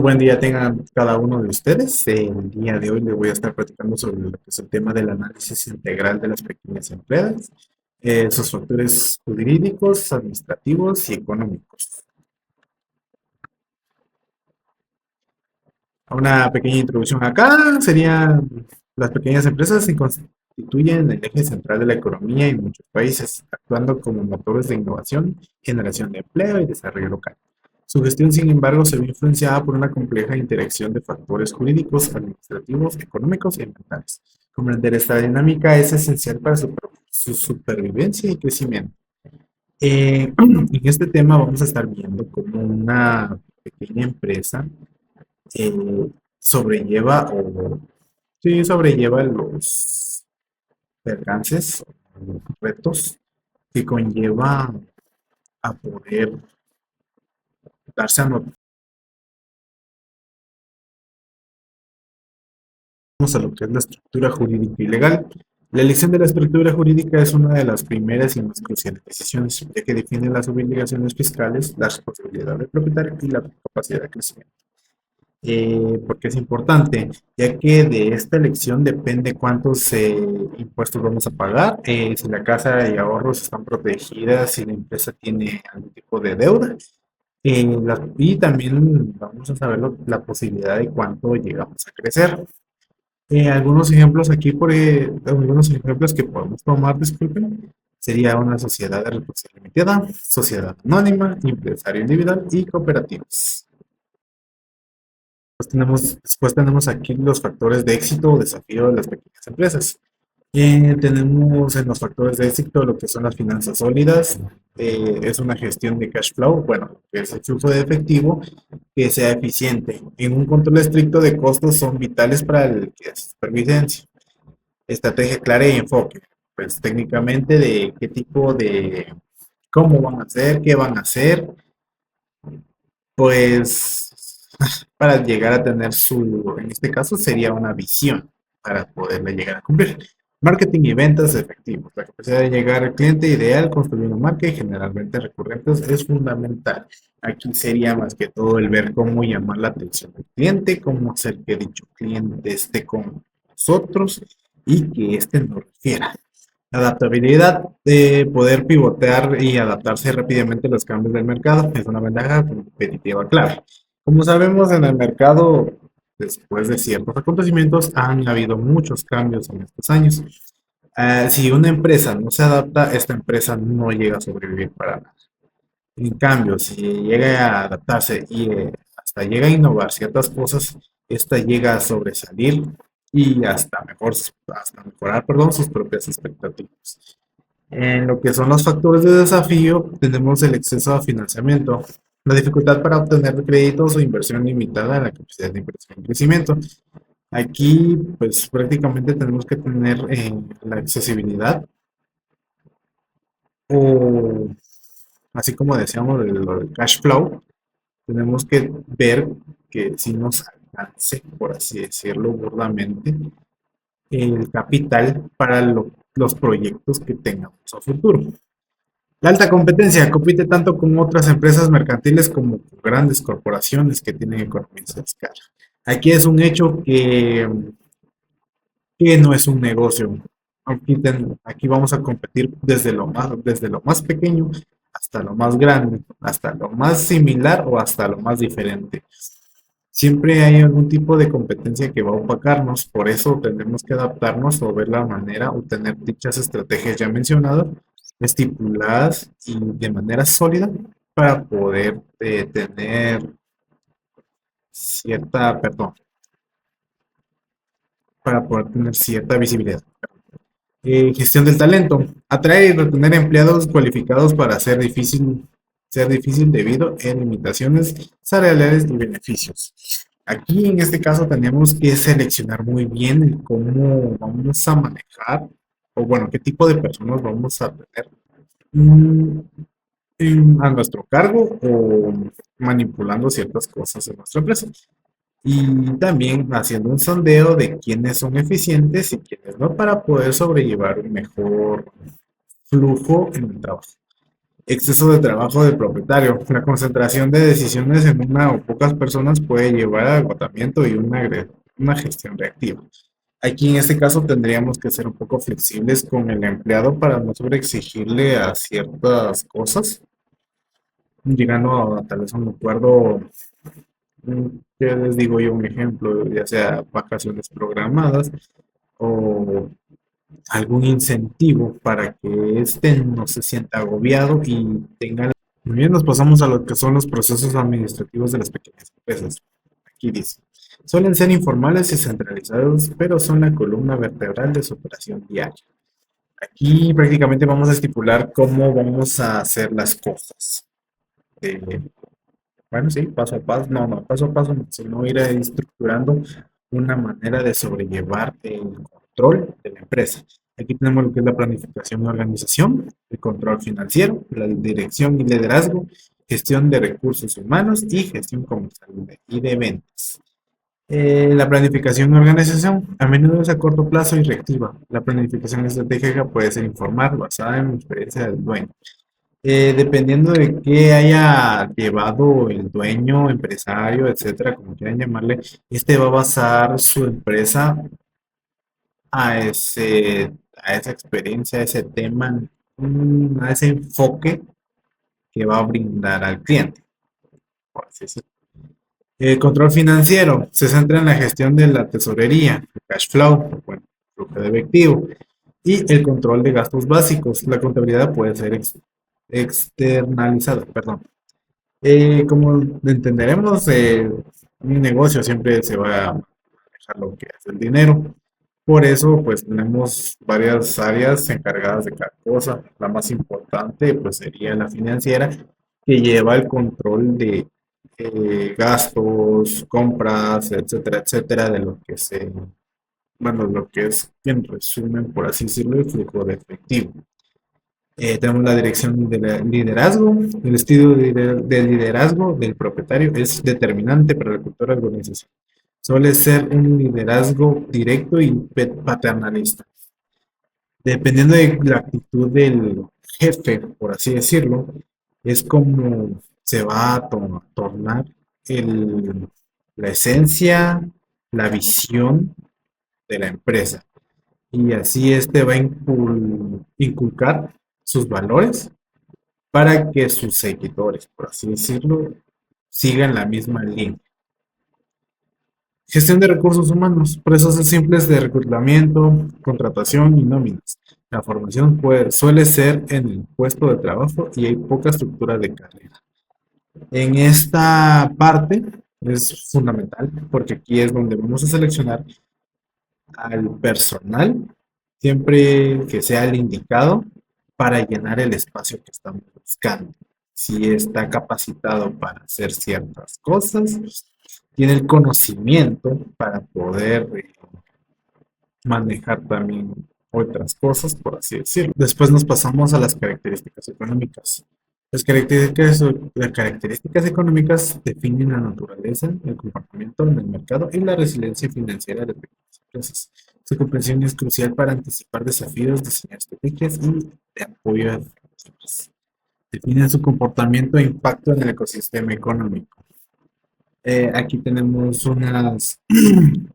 Buen día tengan cada uno de ustedes. El día de hoy les voy a estar platicando sobre lo que es el tema del análisis integral de las pequeñas empresas, sus factores jurídicos, administrativos y económicos. Una pequeña introducción acá sería, las pequeñas empresas se constituyen el eje central de la economía en muchos países, actuando como motores de innovación, generación de empleo y desarrollo local. Su gestión, sin embargo, se ve influenciada por una compleja interacción de factores jurídicos, administrativos, económicos y ambientales. Comprender esta dinámica es esencial para su supervivencia y crecimiento. En este tema vamos a estar viendo cómo una pequeña empresa sobrelleva o sí, sobrelleva los percances, los retos que conlleva a poder darse a notar a lo que es la estructura jurídica y legal. La elección de la estructura jurídica es una de las primeras y más cruciales decisiones, ya que define las obligaciones fiscales, la responsabilidad del propietario y la capacidad de crecimiento. Porque es importante, ya que de esta elección depende cuántos impuestos vamos a pagar, si la casa de ahorros están protegidas, si la empresa tiene algún tipo de deuda, y también vamos a saber la posibilidad de cuánto llegamos a crecer. Algunos ejemplos aquí, algunos ejemplos que podemos tomar, disculpen, sería una sociedad de responsabilidad limitada, sociedad anónima, empresario individual y cooperativas. Después tenemos aquí los factores de éxito o desafío de las pequeñas empresas. Tenemos en los factores de éxito lo que son las finanzas sólidas, es una gestión de cash flow, bueno, que es el flujo de efectivo que sea eficiente. En un control estricto de costos son vitales para el que es supervivencia. Estrategia clara y enfoque, pues técnicamente de qué tipo de, cómo van a hacer, qué van a hacer, pues para llegar a tener su, en este caso sería una visión para poderla llegar a cumplir. Marketing y ventas efectivos. La capacidad de llegar al cliente ideal, construir una marca y generalmente recurrentes es fundamental. Aquí sería más que todo el ver cómo llamar la atención del cliente, cómo hacer que dicho cliente esté con nosotros y que éste nos refiera. Adaptabilidad, de poder pivotear y adaptarse rápidamente a los cambios del mercado es una ventaja competitiva clave. Como sabemos, en el mercado, después de ciertos acontecimientos, han habido muchos cambios en estos años. Si una empresa no se adapta, esta empresa no llega a sobrevivir para nada. En cambio, si llega a adaptarse y hasta llega a innovar ciertas cosas, esta llega a sobresalir y hasta mejorar, perdón, sus propias expectativas. En lo que son los factores de desafío, tenemos el exceso de financiamiento, la dificultad para obtener créditos o inversión limitada en la capacidad de inversión y crecimiento. Aquí, pues prácticamente tenemos que tener la accesibilidad o, así como decíamos, lo del cash flow, tenemos que ver que si nos alcance, por así decirlo burdamente, el capital para los proyectos que tengamos a futuro. La alta competencia compite tanto con otras empresas mercantiles como con grandes corporaciones que tienen economías de escala. Aquí es un hecho que no es un negocio. Aquí vamos a competir desde lo más pequeño hasta lo más grande, hasta lo más similar o hasta lo más diferente. Siempre hay algún tipo de competencia que va a opacarnos, por eso tendremos que adaptarnos o ver la manera o tener dichas estrategias ya mencionadas, estipuladas y de manera sólida para poder tener perdón, para poder tener cierta visibilidad. Gestión del talento. Atraer y retener empleados cualificados para ser difícil debido a limitaciones salariales y beneficios. Aquí en este caso tenemos que seleccionar muy bien el cómo vamos a manejar, o bueno, qué tipo de personas vamos a tener mm, a nuestro cargo o manipulando ciertas cosas en nuestra empresa. Y también haciendo un sondeo de quiénes son eficientes y quiénes no para poder sobrellevar un mejor flujo en el trabajo. Exceso de trabajo del propietario. La concentración de decisiones en una o pocas personas puede llevar a agotamiento y una gestión reactiva. Aquí en este caso tendríamos que ser un poco flexibles con el empleado para no sobreexigirle a ciertas cosas, llegando a tal vez a un acuerdo. ¿Qué les digo yo? Un ejemplo, ya sea vacaciones programadas o algún incentivo para que éste no se sienta agobiado y tenga... Muy bien, nos pasamos a lo que son los procesos administrativos de las pequeñas empresas. Aquí dice, suelen ser informales y centralizados, pero son la columna vertebral de su operación diaria. Aquí prácticamente vamos a estipular cómo vamos a hacer las cosas. Eh, bueno, sí, paso a paso, no, paso a paso, sino ir estructurando una manera de sobrellevar el control de la empresa. Aquí tenemos lo que es la planificación y organización, el control financiero, la dirección y liderazgo, gestión de recursos humanos y gestión comercial y de ventas. La planificación y organización a menudo es a corto plazo y reactiva. La planificación estratégica puede ser informal, basada en la experiencia del dueño. Dependiendo de qué haya llevado el dueño, empresario, etcétera, como quieran llamarle, este va a basar su empresa a esa experiencia, a ese tema, a ese enfoque que va a brindar al cliente, por así decirlo. El control financiero se centra en la gestión de la tesorería, el cash flow, bueno, flujo de efectivo, y el control de gastos básicos. La contabilidad puede ser externalizada, perdón. Como entenderemos, un negocio siempre se va a manejar lo que es el dinero. Por eso, pues tenemos varias áreas encargadas de cada cosa. La más importante, pues sería la financiera, que lleva el control de gastos, compras, etcétera, etcétera, de lo que bueno, lo que es, en resumen, por así decirlo, el flujo de efectivo. Tenemos la dirección de liderazgo. El estilo de liderazgo del propietario es determinante para la cultura de la organización. Suele ser un liderazgo directo y paternalista. Dependiendo de la actitud del jefe, por así decirlo, es como se va a tornar el- la esencia, la visión de la empresa. Y así este va a inculcar sus valores para que sus seguidores, por así decirlo, sigan la misma línea. Gestión de recursos humanos, procesos simples de reclutamiento, contratación y nóminas. La formación suele ser en el puesto de trabajo y hay poca estructura de carrera. En esta parte es fundamental porque aquí es donde vamos a seleccionar al personal, siempre que sea el indicado para llenar el espacio que estamos buscando. Si está capacitado para hacer ciertas cosas, tiene el conocimiento para poder manejar también otras cosas, por así decirlo. Después nos pasamos a las características económicas. Las características económicas definen la naturaleza, el comportamiento en el mercado y la resiliencia financiera de pequeñas empresas. Su comprensión es crucial para anticipar desafíos, diseñar estrategias y de apoyo a empresas. Definen su comportamiento e impacto en el ecosistema económico. Aquí tenemos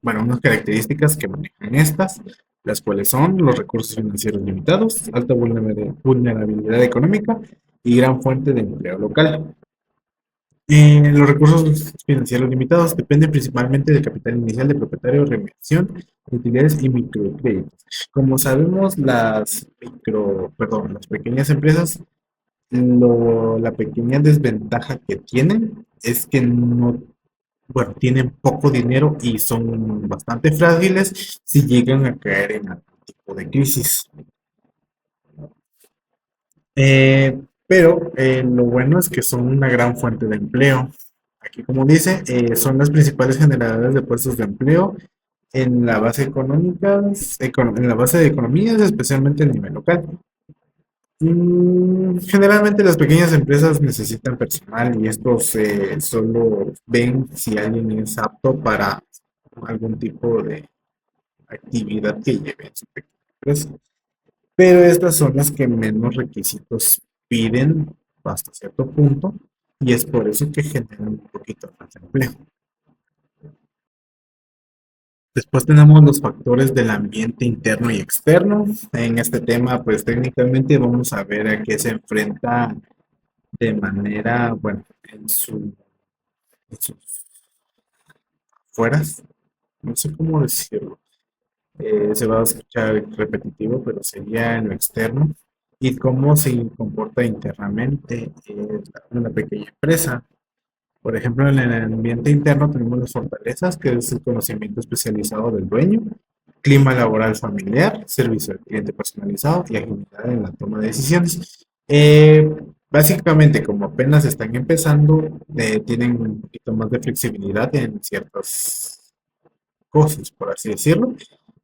bueno, unas características que manejan estas, las cuales son los recursos financieros limitados, alta vulnerabilidad económica y gran fuente de empleo local. Los recursos financieros limitados dependen principalmente del capital inicial del propietario, reinversión, utilidades y microcréditos. Como sabemos, las pequeñas empresas, la pequeña desventaja que tienen es que no, bueno, tienen poco dinero y son bastante frágiles si llegan a caer en algún tipo de crisis. Pero lo bueno es que son una gran fuente de empleo. Aquí, como dice, son las principales generadoras de puestos de empleo en la base en la base de economías, especialmente a nivel local. Generalmente las pequeñas empresas necesitan personal y estos solo ven si alguien es apto para algún tipo de actividad que lleve en su pequeña empresa. Pero estas son las que menos requisitos piden hasta cierto punto y es por eso que generan un poquito más de empleo. Después tenemos los factores del ambiente interno y externo. En este tema, pues técnicamente vamos a ver a qué se enfrenta de manera, bueno, en sus fueras, no sé cómo decirlo. Se va a escuchar repetitivo, pero sería en lo externo y cómo se comporta internamente una pequeña empresa. Por ejemplo, en el ambiente interno tenemos las fortalezas, que es el conocimiento especializado del dueño, clima laboral familiar, servicio al cliente personalizado y agilidad en la toma de decisiones. Básicamente, como apenas están empezando, tienen un poquito más de flexibilidad en ciertas cosas, por así decirlo.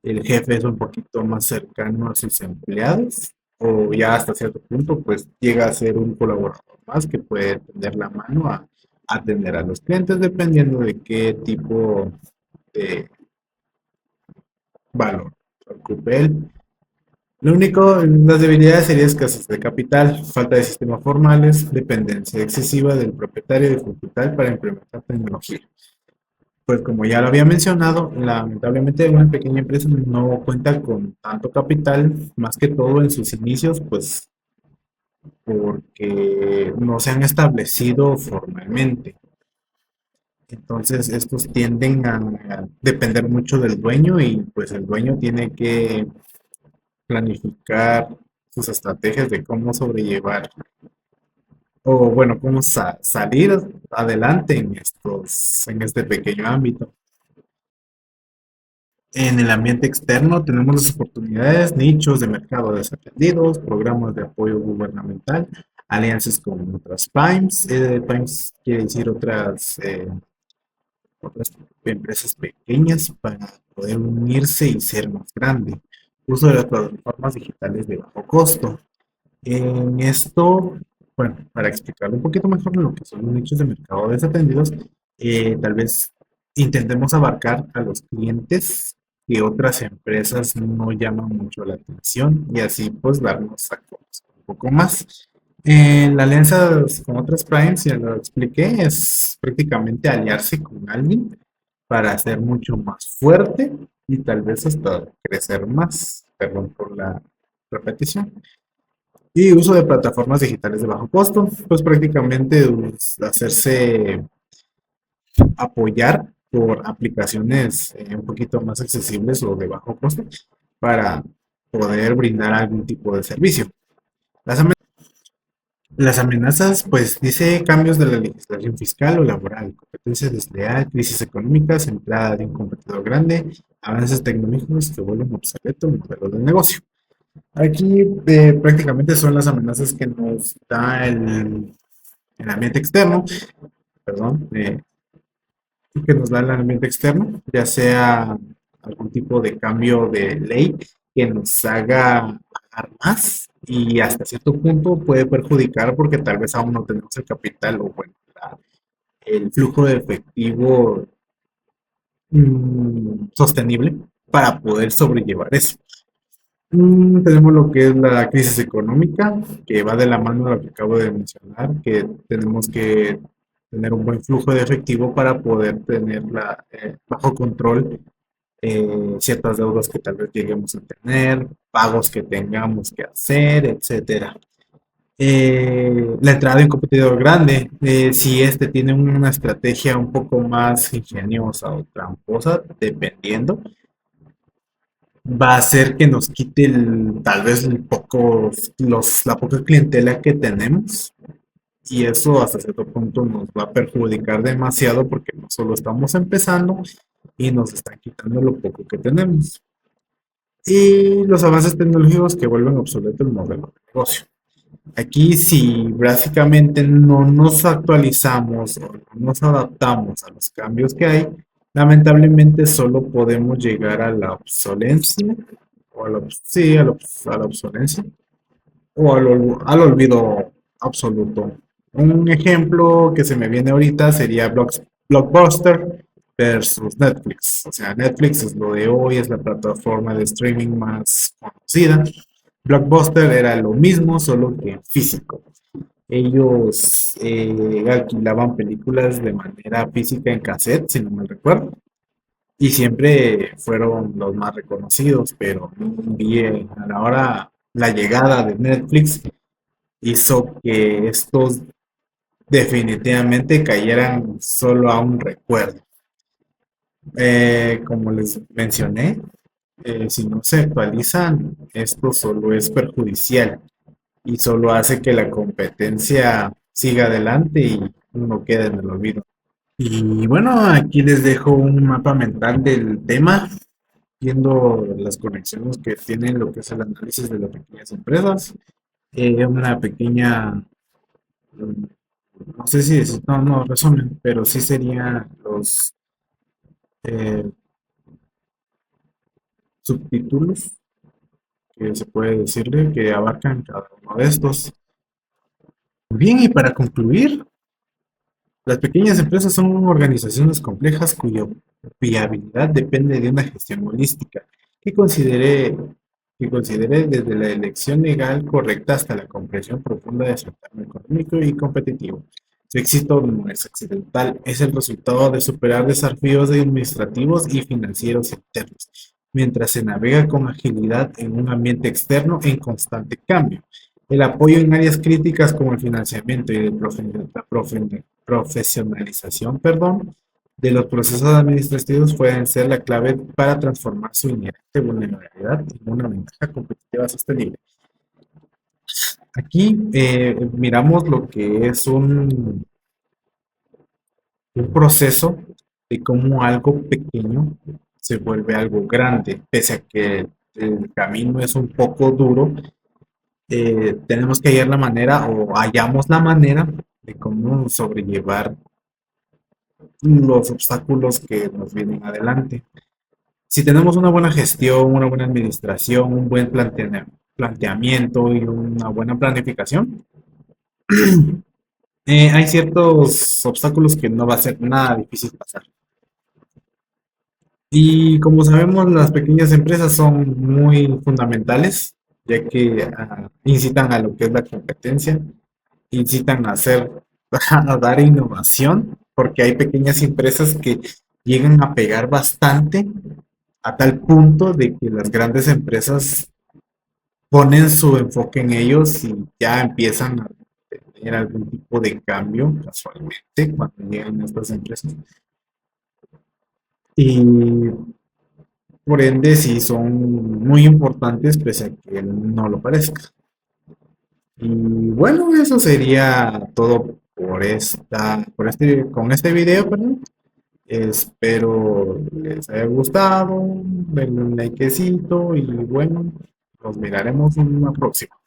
El jefe es un poquito más cercano a sus empleados o ya hasta cierto punto, pues llega a ser un colaborador más que puede tender la mano a atender a los clientes dependiendo de qué tipo de valor ocupe él. Lo único, las debilidades sería escasez de capital, falta de sistemas formales, dependencia excesiva del propietario de capital para implementar tecnología. Pues como ya lo había mencionado, lamentablemente una pequeña empresa no cuenta con tanto capital, más que todo en sus inicios, pues porque no se han establecido formalmente. Entonces estos tienden a depender mucho del dueño y pues el dueño tiene que planificar sus estrategias de cómo sobrellevar o bueno, cómo salir adelante en este pequeño ámbito. En el ambiente externo tenemos las oportunidades, nichos de mercado desatendidos, programas de apoyo gubernamental, alianzas con otras primes. Primes quiere decir otras empresas pequeñas para poder unirse y ser más grande. Uso de las plataformas digitales de bajo costo. En esto, bueno, para explicarlo un poquito mejor lo que son los nichos de mercado desatendidos, tal vez intentemos abarcar a los clientes que otras empresas no llaman mucho la atención y así pues darnos a conocer un poco más. La alianza con otras primes, ya lo expliqué, es prácticamente aliarse con alguien para ser mucho más fuerte y tal vez hasta crecer más. Perdón por la repetición. Y uso de plataformas digitales de bajo costo, pues prácticamente hacerse apoyar por aplicaciones un poquito más accesibles o de bajo costo para poder brindar algún tipo de servicio. Las, amen- las amenazas, pues dice cambios de la legislación fiscal o laboral, competencia desleal, crisis económicas, entrada de un competidor grande, avances tecnológicos que vuelven obsoleto el modelo de negocio. Aquí prácticamente son las amenazas que nos da el ambiente externo, perdón, que nos da el ambiente externo, ya sea algún tipo de cambio de ley que nos haga pagar más y hasta cierto punto puede perjudicar porque tal vez aún no tenemos el capital o bueno, el flujo de efectivo sostenible para poder sobrellevar eso. Tenemos lo que es la crisis económica, que va de la mano de lo que acabo de mencionar, que tenemos que tener un buen flujo de efectivo para poder tener bajo control ciertas deudas que tal vez lleguemos a tener, pagos que tengamos que hacer, etcétera. La entrada de un competidor grande, si este tiene una estrategia un poco más ingeniosa o tramposa, dependiendo, va a hacer que nos quite tal vez la poca clientela que tenemos y eso hasta cierto punto nos va a perjudicar demasiado porque no solo estamos empezando y nos están quitando lo poco que tenemos. Y los avances tecnológicos que vuelven obsoleto el modelo de negocio. Aquí si básicamente no nos actualizamos o no nos adaptamos a los cambios que hay, lamentablemente solo podemos llegar a la obsolencia o sí, a la obsolencia o al olvido absoluto. Un ejemplo que se me viene ahorita sería Blockbuster versus Netflix. O sea, Netflix es lo de hoy, es la plataforma de streaming más conocida. Blockbuster era lo mismo, solo que físico. Ellos alquilaban películas de manera física en cassette, si no me recuerdo, y siempre fueron los más reconocidos, pero bien, a la hora, la llegada de Netflix hizo que estos definitivamente cayeran solo a un recuerdo. Como les mencioné, si no se actualizan, esto solo es perjudicial y solo hace que la competencia siga adelante y uno quede en el olvido. Y bueno, aquí les dejo un mapa mental del tema, viendo las conexiones que tienen lo que es el análisis de las pequeñas empresas. Una pequeña, mm, no sé si decir, no, no, resumen, pero sí serían los eh, subtítulos que se puede decirle que abarcan cada uno de estos. Bien, y para concluir, las pequeñas empresas son organizaciones complejas cuya viabilidad depende de una gestión holística que considere, que considere desde la elección legal correcta hasta la comprensión profunda de su entorno económico y competitivo. Su éxito no es accidental, es el resultado de superar desafíos administrativos y financieros internos, mientras se navega con agilidad en un ambiente externo en constante cambio. El apoyo en áreas críticas como el financiamiento y el profesionalización, perdón, de los procesos administrativos pueden ser la clave para transformar su inherente vulnerabilidad en una ventaja competitiva sostenible. Aquí miramos lo que es un proceso de cómo algo pequeño se vuelve algo grande, pese a que el camino es un poco duro. Tenemos que hallar la manera o hallamos la manera de cómo sobrellevar los obstáculos que nos vienen adelante. Si tenemos una buena gestión, una buena administración, un buen planteamiento y una buena planificación, hay ciertos obstáculos que no va a ser nada difícil pasar. Y como sabemos, las pequeñas empresas son muy fundamentales, ya que incitan a lo que es la competencia, incitan a hacer, a dar innovación, porque hay pequeñas empresas que llegan a pegar bastante a tal punto de que las grandes empresas ponen su enfoque en ellos y ya empiezan a tener algún tipo de cambio casualmente cuando llegan a estas empresas. Y por ende sí son muy importantes pese a que no lo parezca. Y bueno, eso sería todo con este video, perdón. Espero les haya gustado, denle un likecito y bueno, nos miraremos en una próxima.